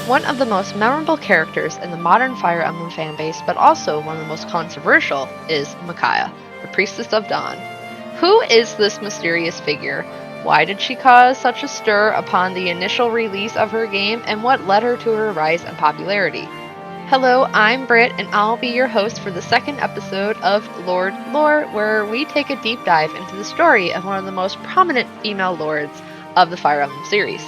One of the most memorable characters in the modern Fire Emblem fanbase, but also one of the most controversial, is Micaiah, the Priestess of Dawn. Who is this mysterious figure? Why did she cause such a stir upon the initial release of her game, and what led her to her rise in popularity? Hello, I'm Britt, and I'll be your host for the second episode of Lord Lore, where we take a deep dive into the story of one of the most prominent female lords of the Fire Emblem series.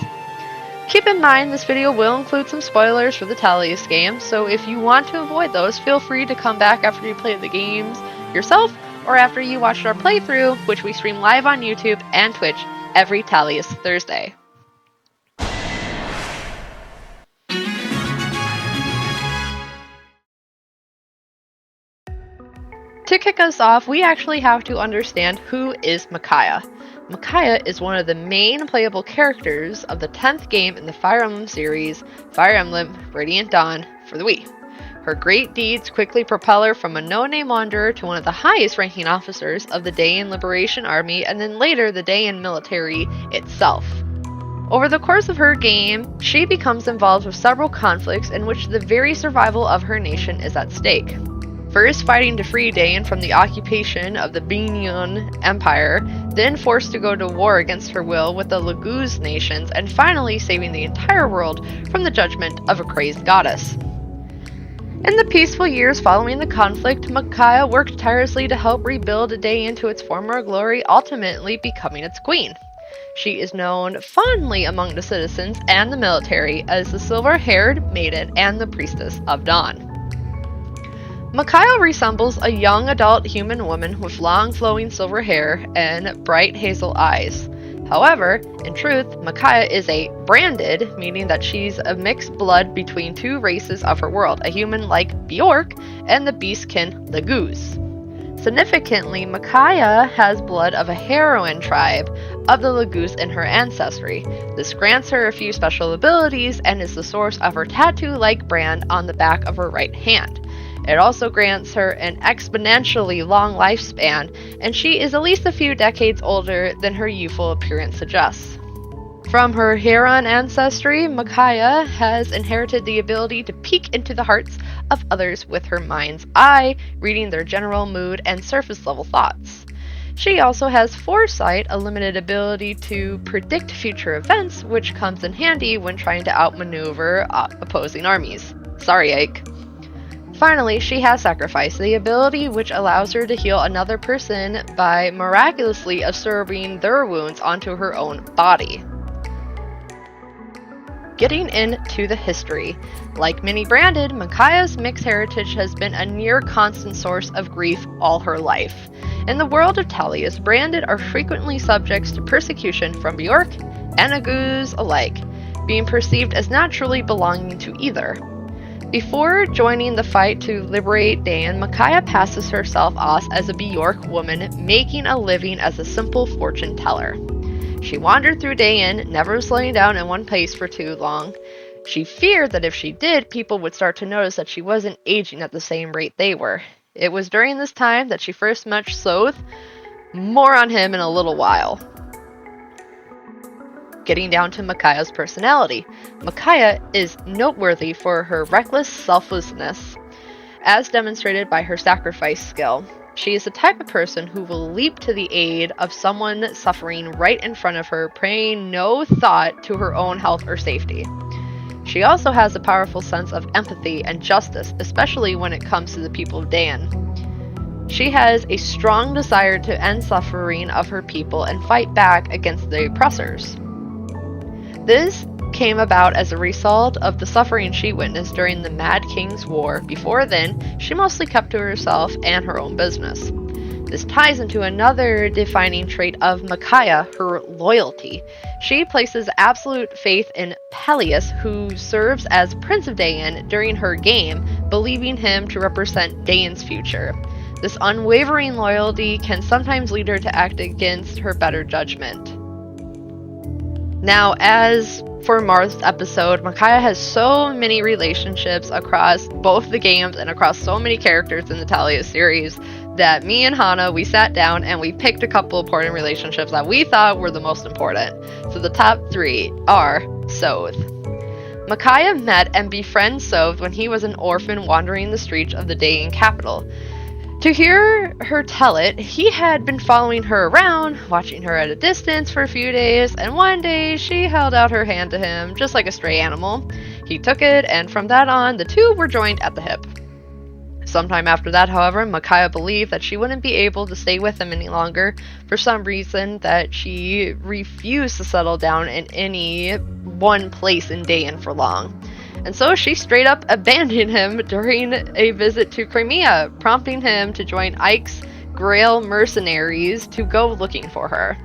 Keep in mind, this video will include some spoilers for the Talius game, so if you want to avoid those, feel free to come back after you play the games yourself, or after you watched our playthrough, which we stream live on YouTube and Twitch every Talius Thursday. To kick us off, we actually have to understand who is Micaiah. Micaiah is one of the main playable characters of the 10th game in the Fire Emblem series, Fire Emblem Radiant Dawn for the Wii. Her great deeds quickly propel her from a no-name wanderer to one of the highest ranking officers of the Dayan Liberation Army, and then later the Dayan military itself. Over the course of her game, she becomes involved with several conflicts in which the very survival of her nation is at stake. First fighting to free Dayan from the occupation of the Binyan Empire, then forced to go to war against her will with the Laguz nations, and finally saving the entire world from the judgment of a crazed goddess. In the peaceful years following the conflict, Micaiah worked tirelessly to help rebuild Dayan to its former glory, ultimately becoming its queen. She is known fondly among the citizens and the military as the silver-haired maiden and the priestess of Dawn. Micaiah resembles a young adult human woman with long flowing silver hair and bright hazel eyes. However, in truth, Micaiah is a branded, meaning that she's a mixed blood between two races of her world, a human like Bjork and the beastkin Laguz. Significantly, Micaiah has blood of a heroine tribe of the Laguz in her ancestry. This grants her a few special abilities and is the source of her tattoo-like brand on the back of her right hand. It also grants her an exponentially long lifespan, and she is at least a few decades older than her youthful appearance suggests. From her Huron ancestry, Micaiah has inherited the ability to peek into the hearts of others with her mind's eye, reading their general mood and surface-level thoughts. She also has foresight, a limited ability to predict future events, which comes in handy when trying to outmaneuver opposing armies. Sorry, Ike. Finally, she has sacrifice, the ability which allows her to heal another person by miraculously absorbing their wounds onto her own body. Getting into the history. Like many branded, Micaiah's mixed heritage has been a near constant source of grief all her life. In the world of Talius, branded are frequently subjects to persecution from Bjork and Laguz alike, being perceived as not truly belonging to either. Before joining the fight to liberate Dayan, Micaiah passes herself off as a Bjork woman, making a living as a simple fortune teller. She wandered through Dayan, never slowing down in one place for too long. She feared that if she did, people would start to notice that she wasn't aging at the same rate they were. It was during this time that she first met Soth. More on him in a little while. Getting down to Micaiah's personality. Micaiah is noteworthy for her reckless selflessness, as demonstrated by her sacrifice skill. She is the type of person who will leap to the aid of someone suffering right in front of her, paying no thought to her own health or safety. She also has a powerful sense of empathy and justice, especially when it comes to the people of Dayan. She has a strong desire to end suffering of her people and fight back against the oppressors. This came about as a result of the suffering she witnessed during the Mad King's War. Before then, she mostly kept to herself and her own business. This ties into another defining trait of Micaiah, her loyalty. She places absolute faith in Peleus, who serves as Prince of Dayan during her game, believing him to represent Dayan's future. This unwavering loyalty can sometimes lead her to act against her better judgment. Now, as for Marth's episode, Micaiah has so many relationships across both the games and across so many characters in the Talius series that me and Hana, we sat down and we picked a couple important relationships that we thought were the most important. So the top three are Soth. Micaiah met and befriended Sov when he was an orphan wandering the streets of the Dayan capital. To hear her tell it, he had been following her around, watching her at a distance for a few days, and one day she held out her hand to him, just like a stray animal. He took it, and from that on, the two were joined at the hip. Sometime after that, however, Micaiah believed that she wouldn't be able to stay with him any longer for some reason, that she refused to settle down in any one place in Dayan for long. And so she straight up abandoned him during a visit to Crimea, prompting him to join Ike's Grail mercenaries to go looking for her.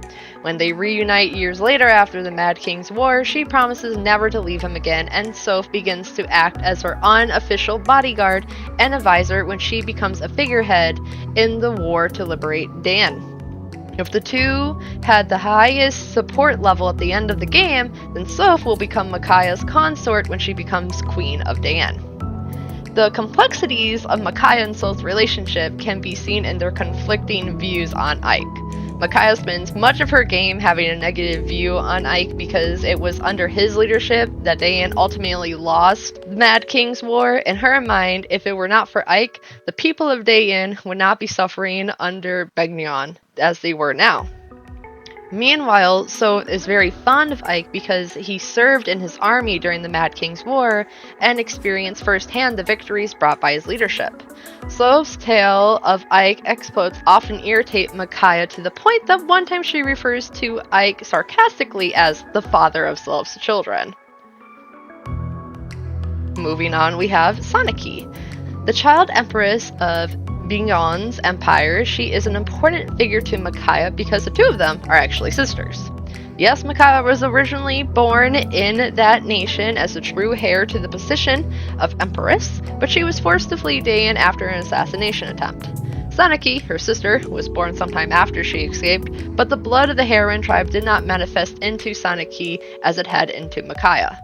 When they reunite years later after the Mad King's War, she promises never to leave him again, and Soph begins to act as her unofficial bodyguard and advisor when she becomes a figurehead in the war to liberate Dan. If the two had the highest support level at the end of the game, then Soph will become Micaiah's consort when she becomes Queen of Dan. The complexities of Micaiah and Soph's relationship can be seen in their conflicting views on Ike. Micaiah spends much of her game having a negative view on Ike because it was under his leadership that Dayan ultimately lost the Mad King's War. In her mind, if it were not for Ike, the people of Dayan would not be suffering under Begnion as they were now. Meanwhile, Soph is very fond of Ike because he served in his army during the Mad King's War and experienced firsthand the victories brought by his leadership. Soph's tale of Ike exploits often irritate Micaiah to the point that one time she refers to Ike sarcastically as the father of Soph's children. Moving on, we have Sanaki, the child empress of Bignon's empire. She is an important figure to Micaiah because the two of them are actually sisters. Yes, Micaiah was originally born in that nation as the true heir to the position of empress, but she was forced to flee Dayan after an assassination attempt. Sanaki, her sister, was born sometime after she escaped, but the blood of the heroine tribe did not manifest into Sanaki as it had into Micaiah.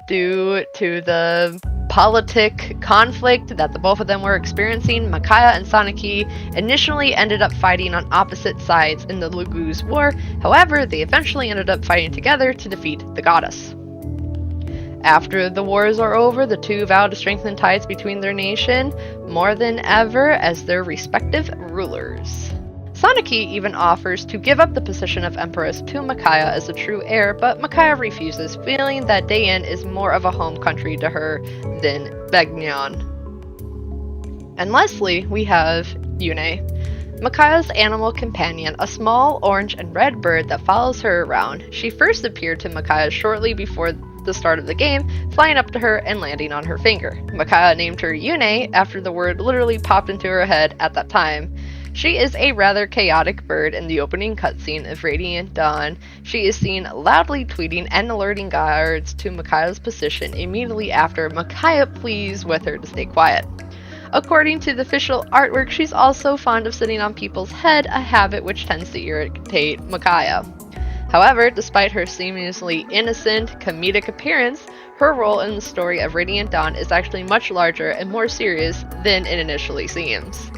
Due to the politic conflict that the both of them were experiencing, Micaiah and Sanaki initially ended up fighting on opposite sides in the Luguz War. However, they eventually ended up fighting together to defeat the goddess. After the wars are over, the two vow to strengthen ties between their nation more than ever as their respective rulers. Sanaki even offers to give up the position of empress to Micaiah as a true heir, but Micaiah refuses, feeling that Dayan is more of a home country to her than Begnion. And lastly, we have Yune, Micaiah's animal companion, a small orange and red bird that follows her around. She first appeared to Micaiah shortly before the start of the game, flying up to her and landing on her finger. Micaiah named her Yune after the word literally popped into her head at that time. She is a rather chaotic bird in the opening cutscene of Radiant Dawn. She is seen loudly tweeting and alerting guards to Micaiah's position immediately after Micaiah pleads with her to stay quiet. According to the official artwork, she's also fond of sitting on people's head, a habit which tends to irritate Micaiah. However, despite her seemingly innocent, comedic appearance, her role in the story of Radiant Dawn is actually much larger and more serious than it initially seems.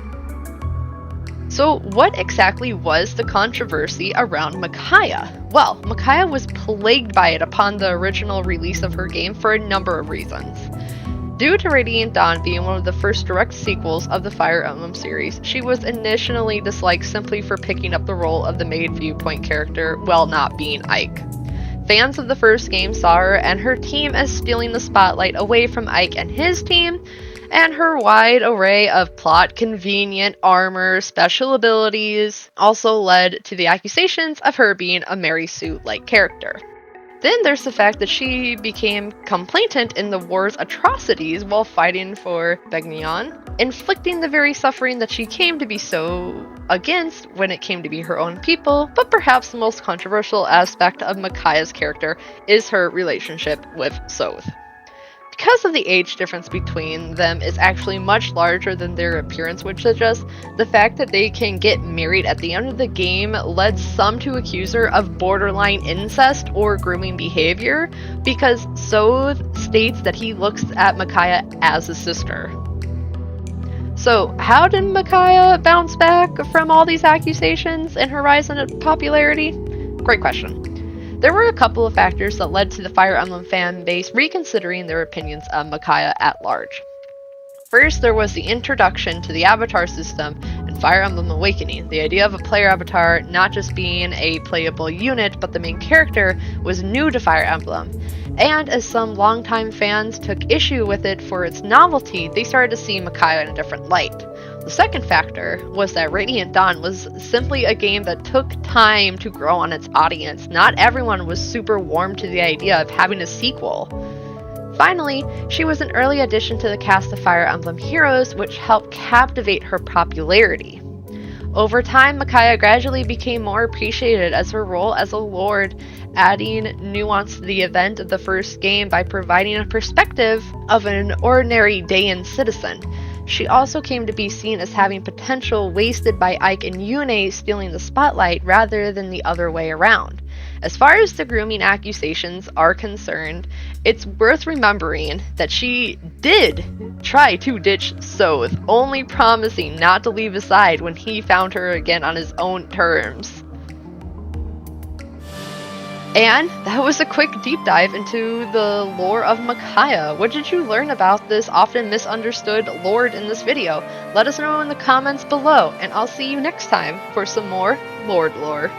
So what exactly was the controversy around Micaiah? Well, Micaiah was plagued by it upon the original release of her game for a number of reasons. Due to Radiant Dawn being one of the first direct sequels of the Fire Emblem series, she was initially disliked simply for picking up the role of the maid viewpoint character while not being Ike. Fans of the first game saw her and her team as stealing the spotlight away from Ike and his team, and her wide array of plot-convenient armor special abilities also led to the accusations of her being a Mary Sue-like character. Then there's the fact that she became complainant in the war's atrocities while fighting for Begnion, inflicting the very suffering that she came to be so against when it came to be her own people. But perhaps the most controversial aspect of Micaiah's character is her relationship with Soth. Because of the age difference between them is actually much larger than their appearance would suggest, the fact that they can get married at the end of the game led some to accuse her of borderline incest or grooming behavior, because Soth states that he looks at Micaiah as a sister. So, how did Micaiah bounce back from all these accusations and her rise in popularity? Great question. There were a couple of factors that led to the Fire Emblem fan base reconsidering their opinions of Micaiah at large. First, there was the introduction to the avatar system in Fire Emblem Awakening. The idea of a player avatar not just being a playable unit, but the main character, was new to Fire Emblem. And as some longtime fans took issue with it for its novelty, they started to see Micaiah in a different light. The second factor was that Radiant Dawn was simply a game that took time to grow on its audience. Not everyone was super warm to the idea of having a sequel. Finally, she was an early addition to the cast of Fire Emblem heroes, which helped captivate her popularity. Over time, Micaiah gradually became more appreciated as her role as a lord, adding nuance to the event of the first game by providing a perspective of an ordinary Dayan citizen. She also came to be seen as having potential wasted by Ike and Yune stealing the spotlight rather than the other way around. As far as the grooming accusations are concerned, it's worth remembering that she did try to ditch Soth, only promising not to leave his side when he found her again on his own terms. And that was a quick deep dive into the lore of Micaiah. What did you learn about this often misunderstood lord in this video? Let us know in the comments below, and I'll see you next time for some more Lord lore.